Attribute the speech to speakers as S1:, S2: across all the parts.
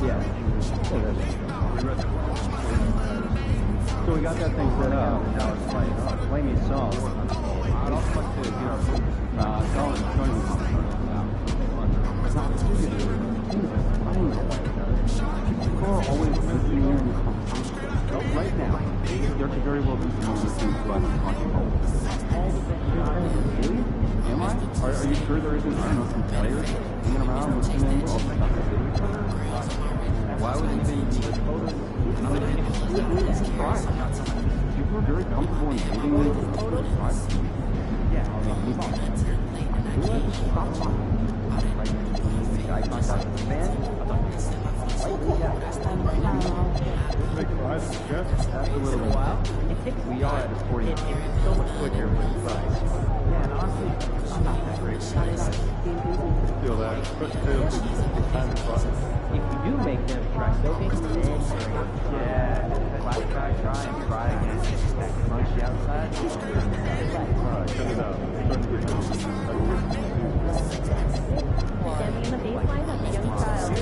S1: Yeah. So we got that thing set up, and now it's like, play me a song. People are always listening in. Right now, there could very well be someone listening to us talking about really? Am I? Are you sure there isn't, I don't know, some players hanging around listening to all the stuff that they do each other? Why would they be photos? People are very comfortable in dating with privacy. Yeah, I mean, stop talking. Like, I contact the band. That's a little while. We are at a 40. It's so much quicker with the size. Yeah, and honestly, I'm not that great.
S2: Feel that.
S1: If you do make them try soaking, yeah, try and try again. That can punch you outside.
S2: Alright, cut it out.
S3: Standing in the baseline like a young child.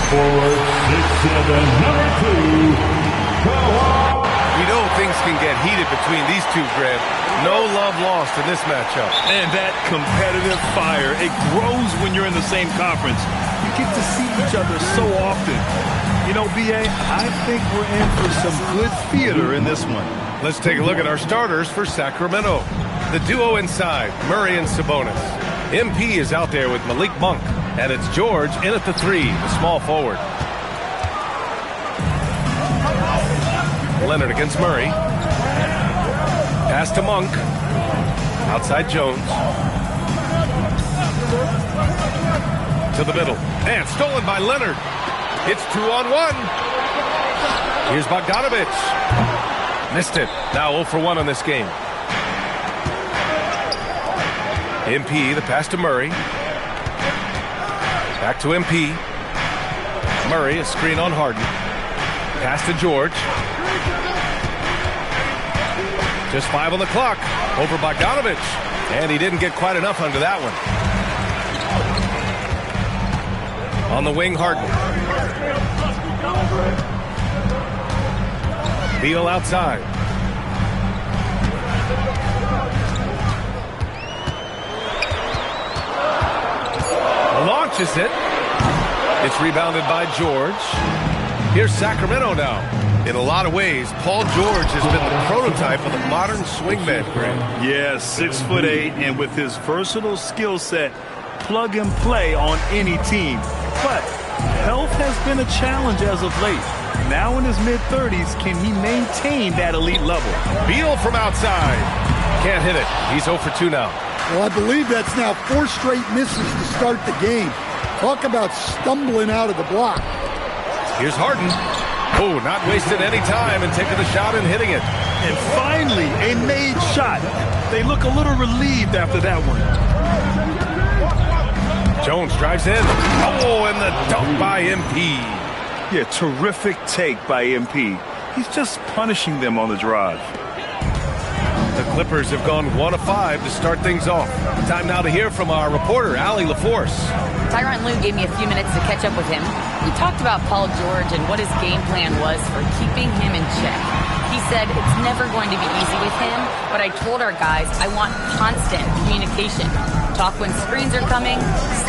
S4: Forward, 6'7", number 2,
S5: We know things can get heated between these two, Grant. No love lost in this matchup.
S4: and that competitive fire, it grows when you're in the same conference. You get to see each other so often. You know, B.A., I think we're in for some good theater in this one.
S5: Let's take a look at our starters for Sacramento. The duo inside, Murray and Sabonis. MP is out there with Malik Monk. And it's George in at the 3, the small forward. Leonard against Murray. Pass to Monk. Outside Jones. To the middle. And stolen by Leonard. It's 2-on-1. Here's Bogdanovich. Missed it. Now 0 for 1 on this game. MP, the pass to Murray. Back to MP. Murray, a screen on Harden. Pass to George. Just 5 on the clock. Over Bogdanovich. And he didn't get quite enough under that one. On the wing, Harden. Beal outside. Launches it. It's rebounded by George. Here's Sacramento now. In a lot of ways, Paul George has been the prototype of the modern swingman, Grant.
S4: Yeah, 6'8", and with his versatile skill set, plug and play on any team. But health has been a challenge as of late. Now in his mid-30s, can he maintain that elite level?
S5: Beal from outside. Can't hit it. He's 0 for 2 now.
S6: Well, I believe that's now 4 straight misses to start the game. Talk about stumbling out of the block.
S5: Here's Harden. Oh, not wasting any time and taking the shot and hitting it.
S4: And finally, a made shot. They look a little relieved after that one.
S5: Jones drives in. Oh, and the dunk by MP.
S4: Yeah, terrific take by MP. He's just punishing them on the drive.
S5: The Clippers have gone 1 of 5 to start things off. Time now to hear from our reporter, Allie LaForce.
S7: Tyronn Lue gave me a few minutes to catch up with him. We talked about Paul George and what his game plan was for keeping him in check. He said it's never going to be easy with him, but I told our guys I want constant communication. Talk when screens are coming,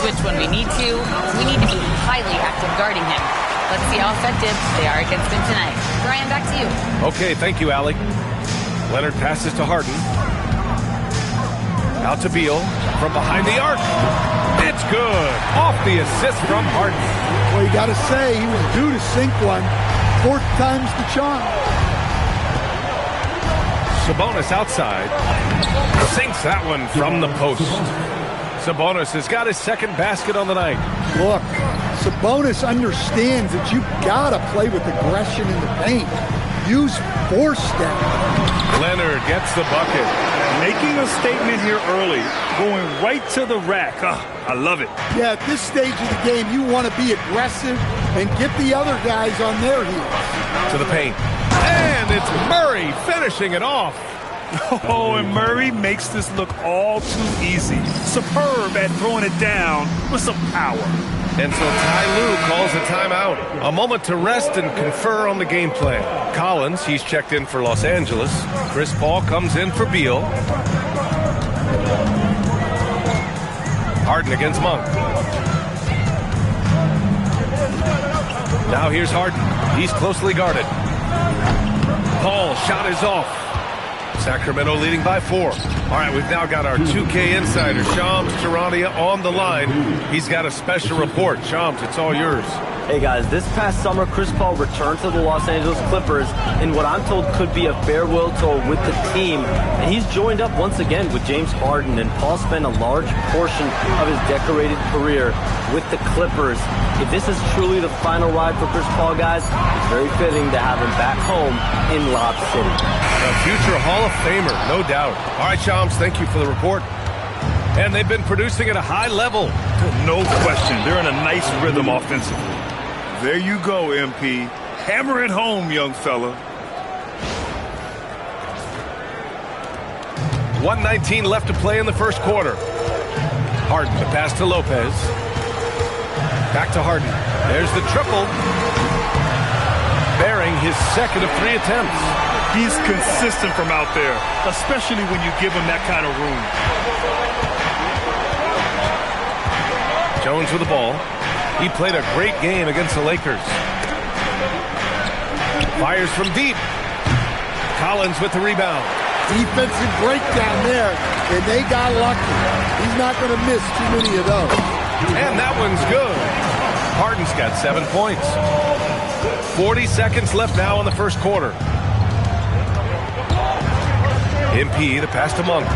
S7: switch when we need to. We need to be highly active guarding him. Let's see how effective they are against him tonight. Brian, back to you.
S5: Okay, thank you, Allie. Leonard passes to Harden. Out to Beal from behind the arc. It's good. Off the assist from Harden.
S6: Well, you got to say, he was due to sink one. 4th time's the charm.
S5: Sabonis outside. Sinks that one from the post. Sabonis has got his 2nd basket on the night.
S6: Look, Sabonis understands that you've got to play with aggression in the paint. Use force step.
S5: Leonard gets the bucket.
S4: Making a statement here early, going right to the rack. I love it.
S6: Yeah, at this stage of the game, you want to be aggressive and get the other guys on their heels.
S5: To the paint. And it's Murray finishing it off.
S4: Oh, and Murray makes this look all too easy. Superb at throwing it down with some power.
S5: And so Ty Lue calls a timeout. A moment to rest and confer on the game plan. Collins, he's checked in for Los Angeles. Chris Paul comes in for Beal. Harden against Monk. Now here's Harden. He's closely guarded. Paul shot is off. Sacramento leading by 4. All right, we've now got our 2K insider, Shams Charania, on the line. He's got a special report. Shams, it's all yours.
S8: Hey guys, this past summer, Chris Paul returned to the Los Angeles Clippers in what I'm told could be a farewell tour with the team. And he's joined up once again with James Harden, and Paul spent a large portion of his decorated career with the Clippers. If this is truly the final ride for Chris Paul, guys, it's very fitting to have him back home in Lob City.
S5: A future Hall of Famer, no doubt. All right, Shams, thank you for the report. And they've been producing at a high level.
S4: No question. They're in a nice rhythm offensively. There you go, MP. Hammer it home, young fella.
S5: 1:19 left to play in the first quarter. Harden, the pass to Lopez. Back to Harden. There's the triple. Bearing his 2nd of 3 attempts.
S4: He's consistent from out there, especially when you give him that kind of room.
S5: Jones with the ball. He played a great game against the Lakers. Fires from deep. Collins with the rebound.
S6: Defensive breakdown there, and they got lucky. He's not going to miss too many of those.
S5: And that one's good. Harden's got 7 points. 40 seconds left now in the first quarter. MP, the pass to Monk.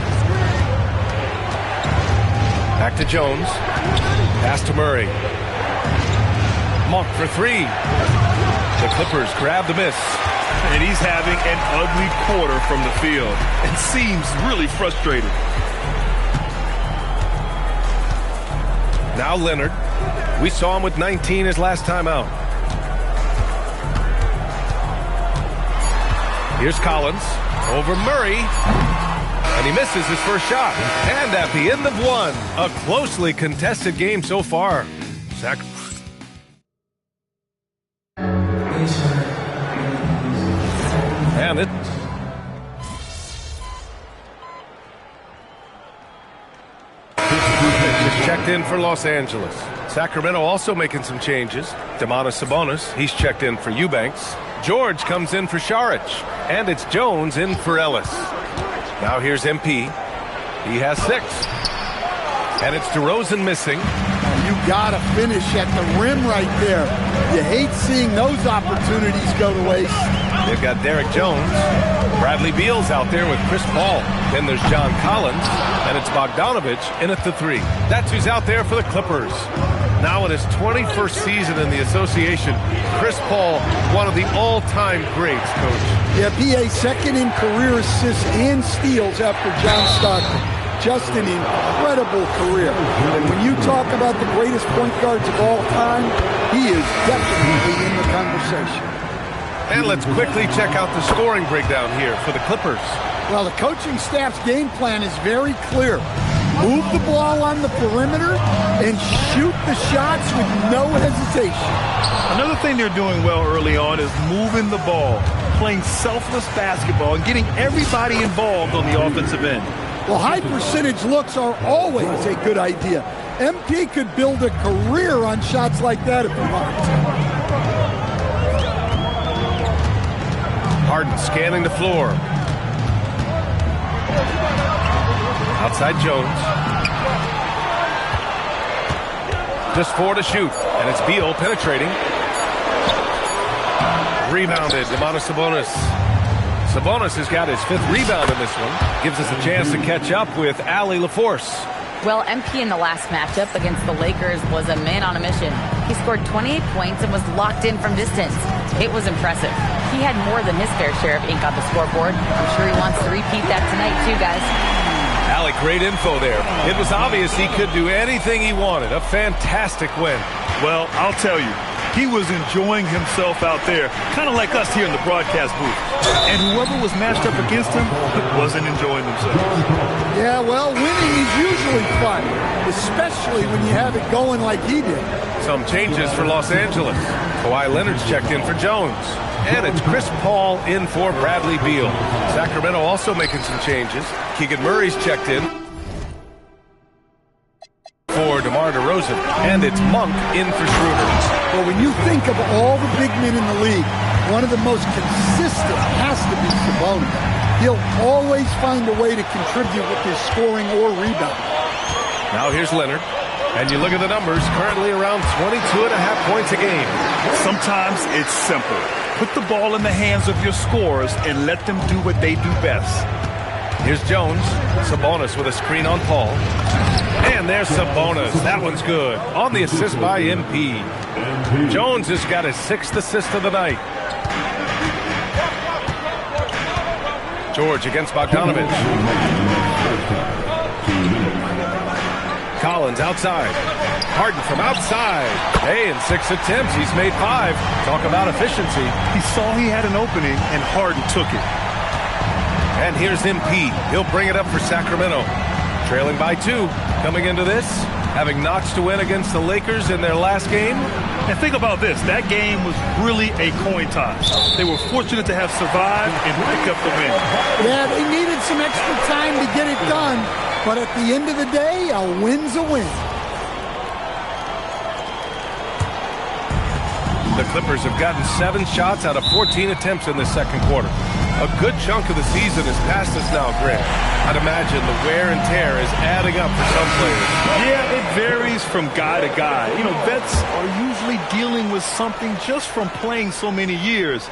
S5: Back to Jones. Pass to Murray. Monk for 3. The Clippers grab the miss.
S4: And he's having an ugly quarter from the field. It seems really frustrated.
S5: Now Leonard. We saw him with 19 his last time out. Here's Collins. Over Murray. And he misses his first shot. And at the end of 1, a closely contested game so far. And it. Just checked in for Los Angeles. Sacramento also making some changes. Domantas Sabonis, he's checked in for Eubanks. George comes in for Šarić. And it's Jones in for Ellis. Now here's MP. He has 6. And it's DeRozan missing.
S6: You gotta finish at the rim right there. You hate seeing those opportunities go to waste.
S5: They've got Derek Jones. Bradley Beal's out there with Chris Paul. Then there's John Collins. And it's Bogdanovich in at the 3. That's who's out there for the Clippers. Now in his 21st season in the association, Chris Paul, one of the all-time greats, Coach.
S6: Yeah, PA 2nd in career assists and steals after John Stockton. Just an incredible career. And when you talk about the greatest point guards of all time, he is definitely in the conversation.
S5: And let's quickly check out the scoring breakdown here for the Clippers.
S6: Well, the coaching staff's game plan is very clear. Move the ball on the perimeter and shoot the shots with no hesitation.
S4: Another thing they're doing well early on is moving the ball, playing selfless basketball, and getting everybody involved on the offensive end.
S6: Well, high percentage looks are always a good idea. MP could build a career on shots like that if he wanted to.
S5: Harden scanning the floor. Outside Jones. Just 4 to shoot, and it's Beal penetrating. Rebounded, Domantas Sabonis. Sabonis has got his 5th rebound in this one. Gives us a chance to catch up with Allie LaForce.
S7: Well, MP in the last matchup against the Lakers was a man on a mission. He scored 28 points and was locked in from distance. It was impressive. He had more than his fair share of ink on the scoreboard. I'm sure he wants to repeat that tonight too, guys.
S5: Allie, great info there. It was obvious he could do anything he wanted. A fantastic win.
S4: Well, I'll tell you, he was enjoying himself out there, kind of like us here in the broadcast booth. And whoever was matched up against him wasn't enjoying themselves.
S6: Yeah, well, winning is usually fun, especially when you have it going like he did.
S5: Some changes for Los Angeles. Kawhi Leonard's checked in for Jones. And it's Chris Paul in for Bradley Beal. Sacramento also making some changes. Keegan Murray's checked in for DeMar DeRozan. And it's Monk in for Schroeder.
S6: Well, when you think of all the big men in the league, one of the most consistent has to be Sabonis. He'll always find a way to contribute with his scoring or rebounding.
S5: Now here's Leonard. And you look at the numbers, currently around 22.5 points a game.
S4: Sometimes it's simple. Put the ball in the hands of your scorers and let them do what they do best.
S5: Here's Jones. Sabonis with a screen on Paul. And there's Sabonis. That one's good. On the assist by MP. Jones has got his 6th assist of the night. George against Bogdanovich. Collins outside. Harden from outside. Hey, in 6 attempts, he's made 5. Talk about efficiency.
S4: He saw he had an opening, and Harden took it.
S5: And here's MP. He'll bring it up for Sacramento. Trailing by 2. Coming into this, having notched to win against the Lakers in their last game.
S4: And think about this. That game was really a coin toss. They were fortunate to have survived and pick up the win.
S6: Yeah, they needed some extra time to get it done. But at the end of the day, a win's a win.
S5: The Clippers have gotten 7 shots out of 14 attempts in this second quarter. A good chunk of the season is past us now, Greg. I'd imagine the wear and tear is adding up for some players.
S4: Yeah, it varies from guy to guy. You know, vets are usually dealing with something just from playing so many years.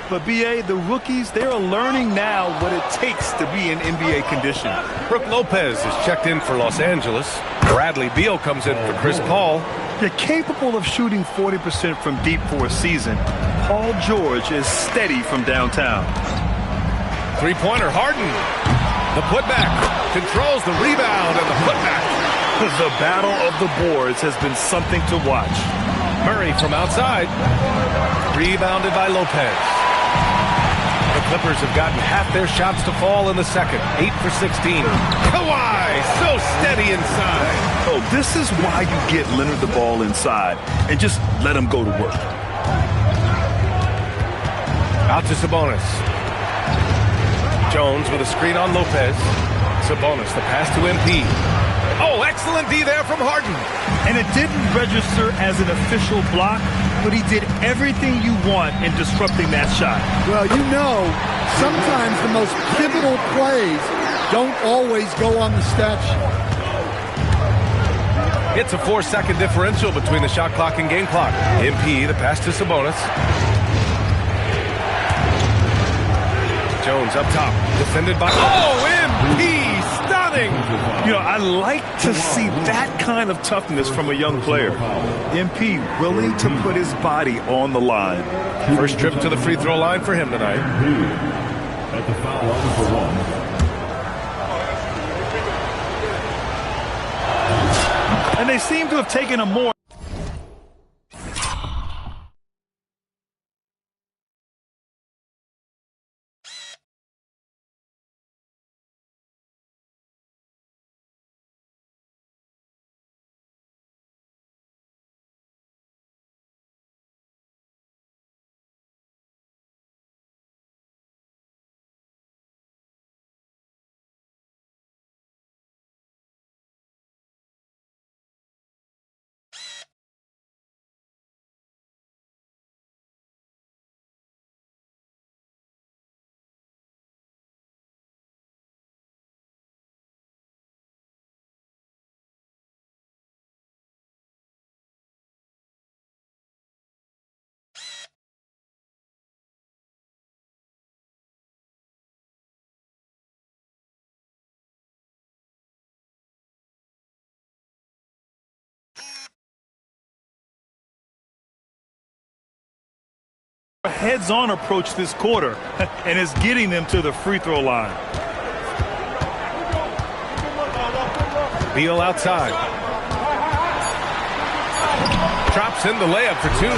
S4: But, B.A., the rookies, they're learning now what it takes to be in NBA condition.
S5: Brook Lopez is checked in for Los Angeles. Bradley Beal comes in for Chris Paul.
S4: They're capable of shooting 40% from deep for a season. Paul George is steady from downtown.
S5: Three-pointer, Harden. The putback. Controls the rebound and the putback.
S4: The battle of the boards has been something to watch.
S5: Murray from outside. Rebounded by Lopez. The Clippers have gotten half their shots to fall in the second. 8 for 16. Kawhi, so steady inside.
S4: Oh, this is why you get Leonard the ball inside and just let him go to work.
S5: Out to Sabonis. Jones with a screen on Lopez. Sabonis, the pass to MP. Oh, excellent D there from Harden.
S4: And it didn't register as an official block, but he did everything you want in disrupting that shot.
S6: Well, you know, sometimes the most pivotal plays don't always go on the stat sheet.
S5: It's a 4-second differential between the shot clock and game clock. MP, the pass to Sabonis. Jones up top, defended by... Oh, MP! Stunning!
S4: You know, I like to see that kind of toughness from a young player. MP willing to put his body on the line.
S5: First trip to the free throw line for him tonight.
S2: At the foul line for 1.
S4: And they seem to have taken a more A heads-on approach this quarter, and is getting them to the free throw line.
S5: Beal outside. Drops in the layup for two.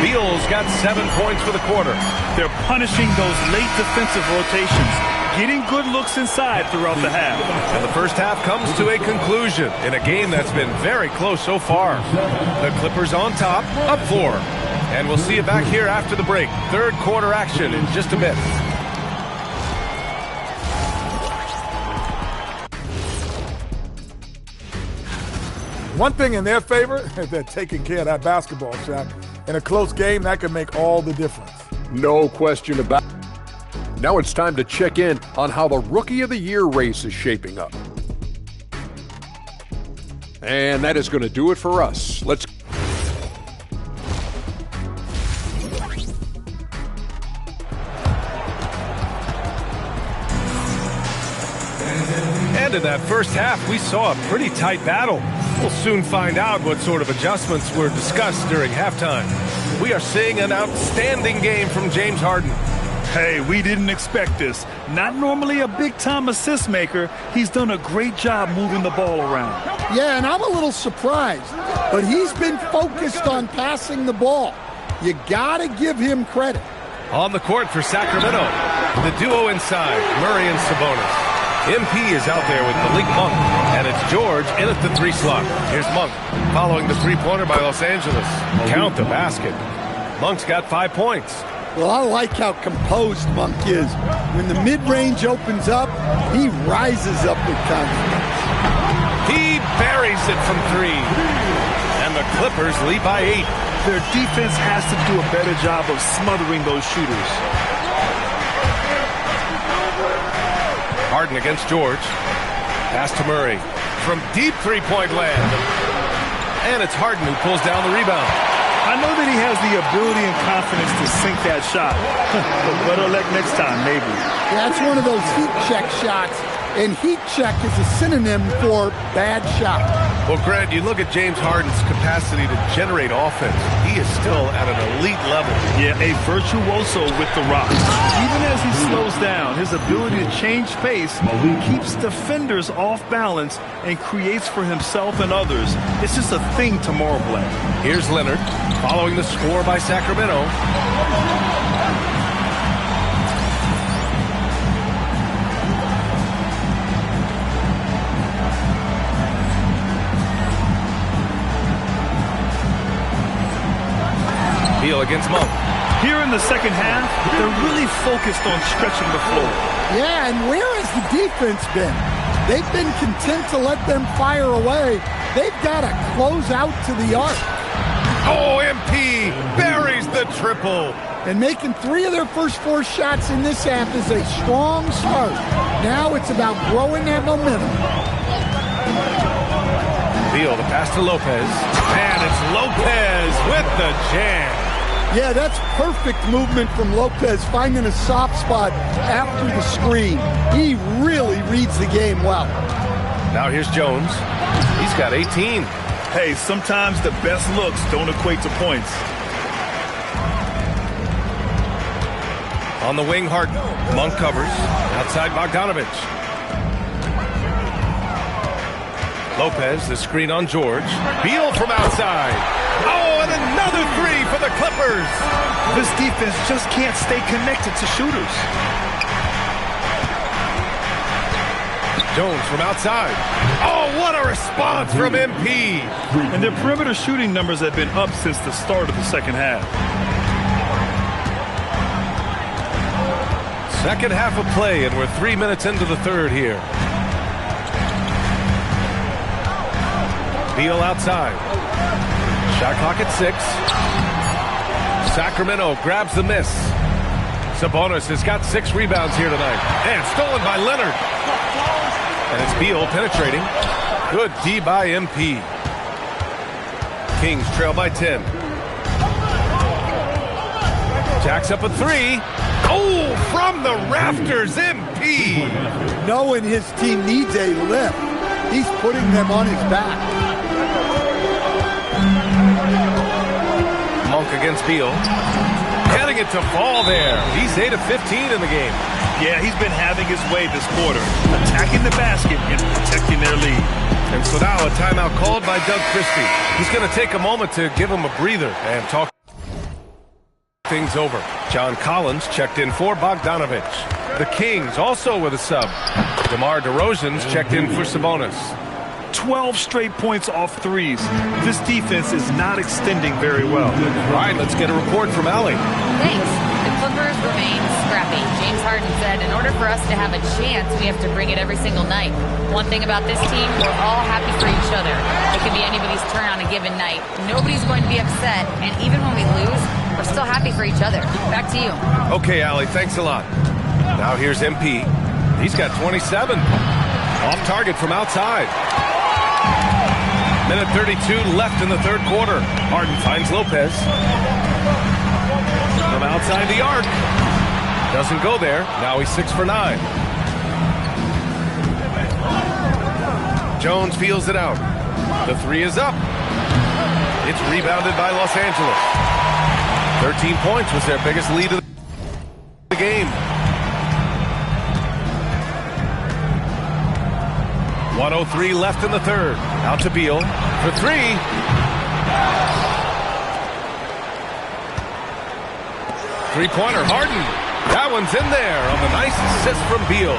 S5: Beal's got 7 points for the quarter.
S4: They're punishing those late defensive rotations, getting good looks inside throughout the half.
S5: And the first half comes to a conclusion in a game that's been very close so far. The Clippers on top, up 4. And we'll see you back here after the break. Third quarter action in just a bit.
S6: One thing in their favor is they're taking care of that basketball shot. In a close game, that can make all the difference.
S9: No question about it. Now it's time to check in on how the Rookie of the Year race is shaping up. And that is going to do it for us. Let's
S5: And in that first half, we saw a pretty tight battle. We'll soon find out what sort of adjustments were discussed during halftime. We are seeing an outstanding game from James Harden.
S4: Hey, we didn't expect this. Not normally a big-time assist maker, he's done a great job moving the ball around.
S6: Yeah, and I'm a little surprised, but he's been focused on passing the ball. You got to give him credit.
S5: On the court for Sacramento, the duo inside, Murray and Sabonis. MP is out there with Malik Monk, and it's George in at the 3 slot. Here's Monk, following the three-pointer by Los Angeles. Count the basket. Monk's got 5 points.
S6: Well, I like how composed Monk is. When the mid-range opens up, he rises up with confidence.
S5: He buries it from 3. And the Clippers lead by 8.
S4: Their defense has to do a better job of smothering those shooters.
S5: Harden against George. Pass to Murray. From deep three-point land. And it's Harden who pulls down the rebound.
S4: I know that he has the ability and confidence to sink that shot. But better luck next time, maybe.
S6: Yeah, that's one of those heat check shots. And heat check is a synonym for bad shot.
S5: Well, Grant, you look at James Harden's capacity to generate offense. He is still at an elite level.
S4: Yeah, a virtuoso with the rock. Even as he slows down, his ability to change pace keeps defenders off balance and creates for himself and others. It's just a thing tomorrow, Black.
S5: Here's Leonard, following the score by Sacramento. Beal against Monk.
S4: Here in the second half, they're really focused on stretching the floor.
S6: Yeah, and where has the defense been? They've been content to let them fire away. They've got to close out to the arc.
S5: Oh, MP buries the triple.
S6: And making 3 of their first 4 shots in this half is a strong start. Now it's about growing that momentum.
S5: Beal, the pass to Lopez. And it's Lopez with the jam.
S6: Yeah, that's perfect movement from Lopez, finding a soft spot after the screen. He really reads the game well.
S5: Now here's Jones. He's got 18.
S4: Hey, sometimes the best looks don't equate to points.
S5: On the wing, Harden. Monk covers. Outside Bogdanovich. Lopez, the screen on George. Beal from outside. Oh, and another 3 for the Clippers.
S4: This defense just can't stay connected to shooters.
S5: Jones from outside. Oh, what a response from MP.
S4: And their perimeter shooting numbers have been up since the start of the second half.
S5: Second half of play, and we're 3 minutes into the third here. Beal outside. Shot clock at 6. Sacramento grabs the miss. Sabonis has got 6 rebounds here tonight. And stolen by Leonard. And it's Beal penetrating. Good D by MP. Kings trail by 10. Jacks up a 3. Oh, from the rafters, MP.
S6: Knowing his team needs a lift, he's putting them on his back.
S5: Monk against Beal. Getting it to fall there. He's 8 of 15 in the game.
S4: Yeah, he's been having his way this quarter, attacking the basket and protecting their lead.
S5: And so now a timeout called by Doug Christie. He's going to take a moment to give him a breather and talk things over. John Collins checked in for Bogdanovich. The Kings also with a sub. DeMar DeRozan's checked in for Sabonis.
S4: 12 straight points off threes. This defense is not extending very well.
S5: All right, let's get a report from Allie.
S7: Thanks. The Clippers remain scrappy. James Harden said, in order for us to have a chance, we have to bring it every single night. One thing about this team, we're all happy for each other. It can be anybody's turn on a given night. Nobody's going to be upset, and even when we lose, we're still happy for each other. Back to you.
S5: Okay, Allie, thanks a lot. Now here's MP. He's got 27. Off target from outside. Minute 32 left in the third quarter. Harden finds Lopez. From outside the arc. Doesn't go there. Now he's 6 for 9. Jones feels it out. The three is up. It's rebounded by Los Angeles. 13 points was their biggest lead of the game. 1:03 left in the third. Out to Beal for three. Three-pointer, Harden. That one's in there on the nice assist from Beal.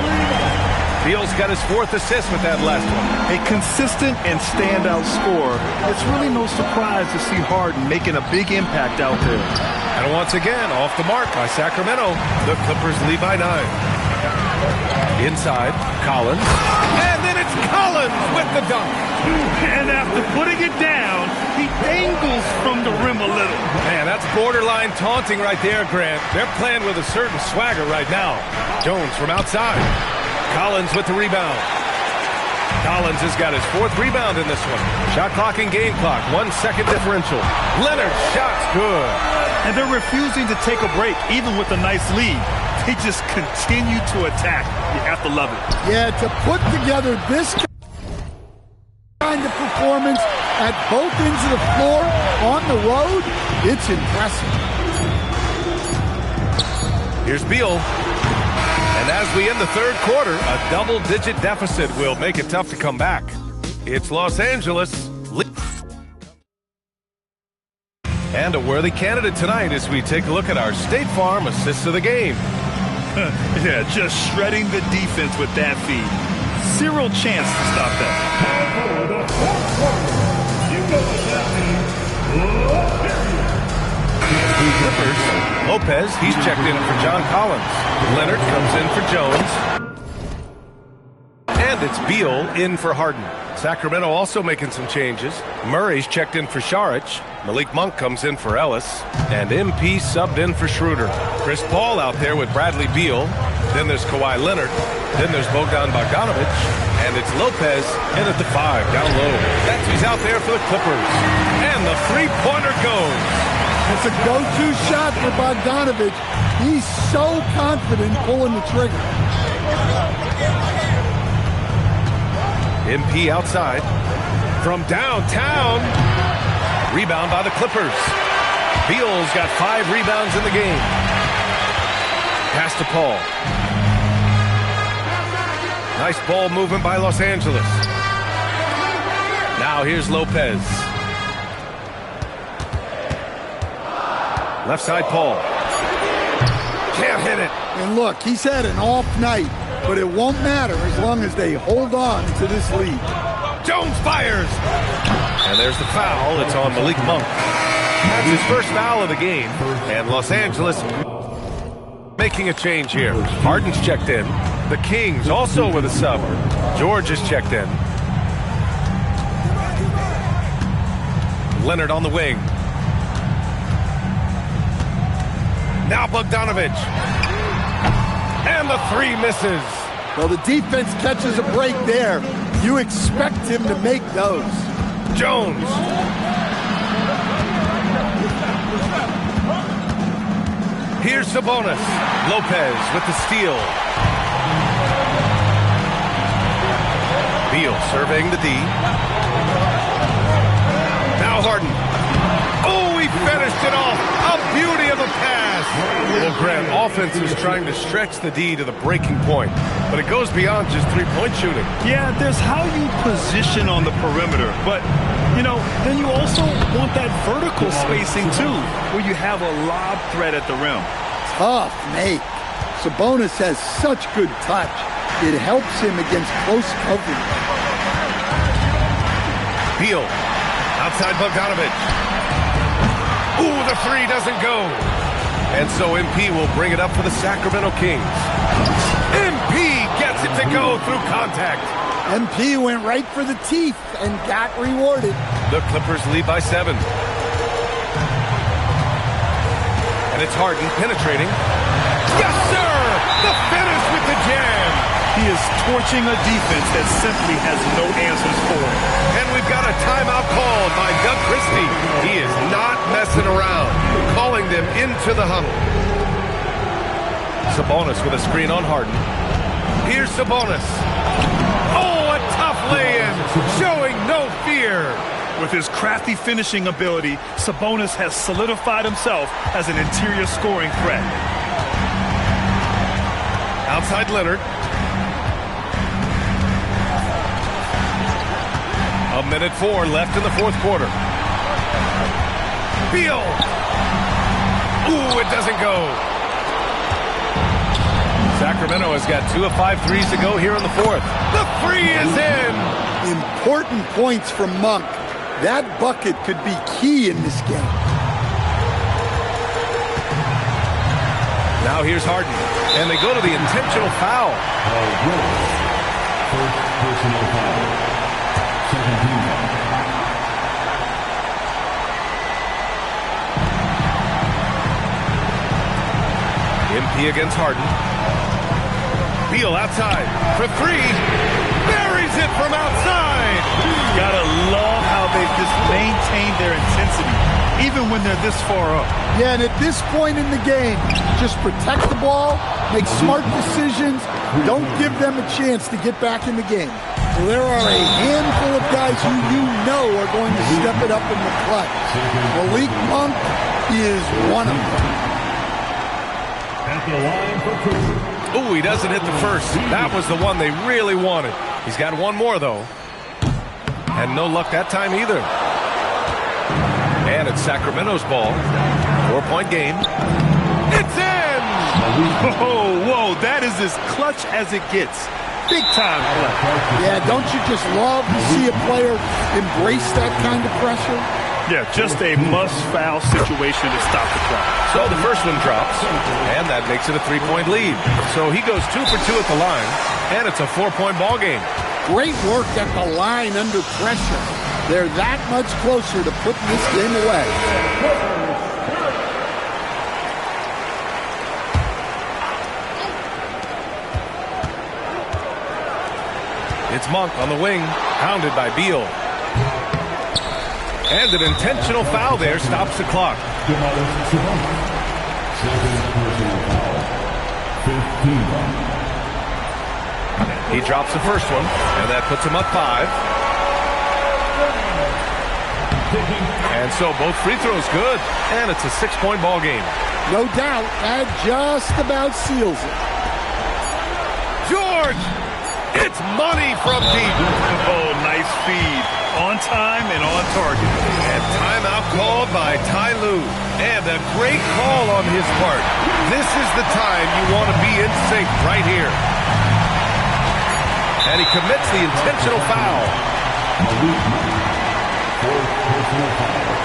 S5: Beal's got his 4th assist with that last one.
S4: A consistent and standout scorer. It's really no surprise to see Harden making a big impact out there.
S5: And once again, off the mark by Sacramento. The Clippers lead by 9. Inside, Collins. And then it's Collins with the dunk.
S4: And after putting it down, he dangles from the rim a little.
S5: Man, that's borderline taunting right there, Grant. They're playing with a certain swagger right now. Jones from outside. Collins with the rebound. Collins has got his 4th rebound in this one. Shot clock and game clock. 1 second differential. Leonard's shot's good.
S4: And they're refusing to take a break, even with a nice lead. They just continue to attack. You have to love it.
S6: Yeah, to put together this kind of performance at both ends of the floor on the road, it's impressive.
S5: Here's Beal. And as we end the third quarter, a double-digit deficit will make it tough to come back. It's Los Angeles. And a worthy candidate tonight as we take a look at our State Farm assists of the game.
S4: Yeah, just shredding the defense with that feed. Zero chance to stop that.
S5: Clippers. Lopez, he's checked in for John Collins. Leonard comes in for Jones. And it's Beal in for Harden. Sacramento also making some changes. Murray's checked in for Šarić. Malik Monk comes in for Ellis. And MP subbed in for Schroeder. Chris Paul out there with Bradley Beal. Then there's Kawhi Leonard. Then there's Bogdan Bogdanovich. And it's Lopez in at the 5 down low. That's who's out there for the Clippers. And the three-pointer goes.
S6: It's a go-to shot for Bogdanovich. He's so confident pulling the trigger.
S5: MP outside. From downtown. Rebound by the Clippers. Beal's got 5 rebounds in the game. Pass to Paul. Nice ball movement by Los Angeles. Now here's Lopez. Left side, Paul. Can't hit it.
S6: And look, he's had an off night, but it won't matter as long as they hold on to this lead.
S5: Jones fires. And there's the foul. It's on Malik Monk. That's his first foul of the game. And Los Angeles making a change here. Harden's checked in. The Kings also with a sub. George is checked in. Leonard on the wing. Now Bogdanovich. And the 3 misses.
S6: Well, the defense catches a break there. You expect him to make those.
S5: Jones. Here's Sabonis. Lopez with the steal. Beal surveying the D. Now Harden. Oh, he finished it off. A beauty of a pass. Well, Grant, offense is trying to stretch the D to the breaking point, but it goes beyond just three-point shooting.
S4: Yeah, there's how you position on the perimeter, but, you know, then you also want that vertical spacing, too, where you have a lob threat at the rim.
S6: Tough make. Sabonis has such good touch. It helps him against close coverage.
S5: Beal, outside Bogdanovich. Ooh, the three doesn't go. And so MP will bring it up for the Sacramento Kings. MP gets it to go through contact.
S6: MP went right for the teeth and got rewarded.
S5: The Clippers lead by 7. And it's Harden penetrating. Yes, sir! The finish with the jam.
S4: He is torching a defense that simply has no answers for him.
S5: And we've got a timeout called by Doug Christie. He is not messing around, calling them into the huddle. Sabonis with a screen on Harden. Here's Sabonis. Oh, a tough lay-in, showing no fear.
S4: With his crafty finishing ability, Sabonis has solidified himself as an interior scoring threat.
S5: Outside Leonard. A minute 4 left in the fourth quarter. Beal. Ooh, it doesn't go. Sacramento has got 2 of 5 threes to go here in the fourth. The three is in.
S6: Important points from Monk. That bucket could be key in this game.
S5: Now here's Harden. And they go to the intentional foul.
S2: First personal foul. Second team foul.
S5: MP against Harden. Beal outside for 3. Buries it from outside.
S4: Gotta love how they've just maintained their intensity, even when they're this far up.
S6: Yeah, and at this point in the game, just protect the ball, make smart decisions, don't give them a chance to get back in the game. Well, there are a handful of guys who you know are going to step it up in the clutch. Malik Monk is one of them.
S2: At the line for Cooper.
S5: Ooh, he doesn't hit the first. That was the one they really wanted. He's got one more, though. And no luck that time either. And it's Sacramento's ball. 4-point game. It's in!
S4: Whoa, that is as clutch as it gets. Big time play.
S6: Yeah, don't you just love to see a player embrace that kind of pressure?
S4: Yeah, just a must-foul situation to stop the clock.
S5: So the first one drops, and that makes it a 3-point lead. So he goes 2 for 2 at the line, and it's a 4-point ball game.
S6: Great work at the line under pressure. They're that much closer to putting this game away.
S5: It's Monk on the wing, pounded by Beal. And an intentional foul there stops the clock.
S2: Second personal foul. 15.
S5: He drops the first one, and that puts him up 5. And so both free throws good, and it's a 6-point ball game.
S6: No doubt, that just about seals it.
S5: George! It's money from deep.
S4: Oh, nice feed. On time and on target.
S5: And timeout called by Ty Lue. And a great call on his part. This is the time you want to be in sync right here. And he commits the intentional foul.
S2: Fourth personal foul.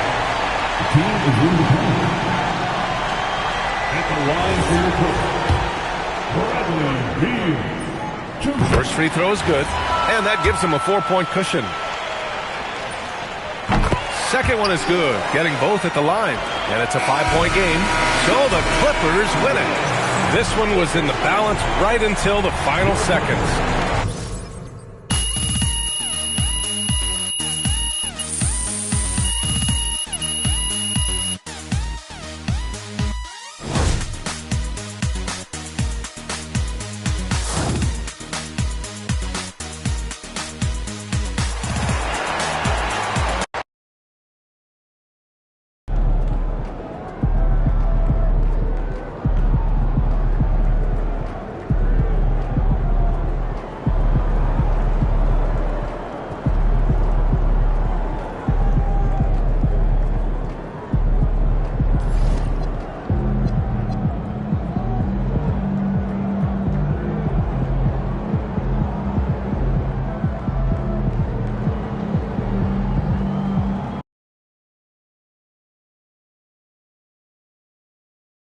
S2: The team is in the penalty. At the line for the Bradley Beal.
S5: First free throw is good, and that gives him a 4-point cushion. Second one is good, getting both at the line, and it's a 5-point game, so the Clippers win it. This one was in the balance right until the final seconds.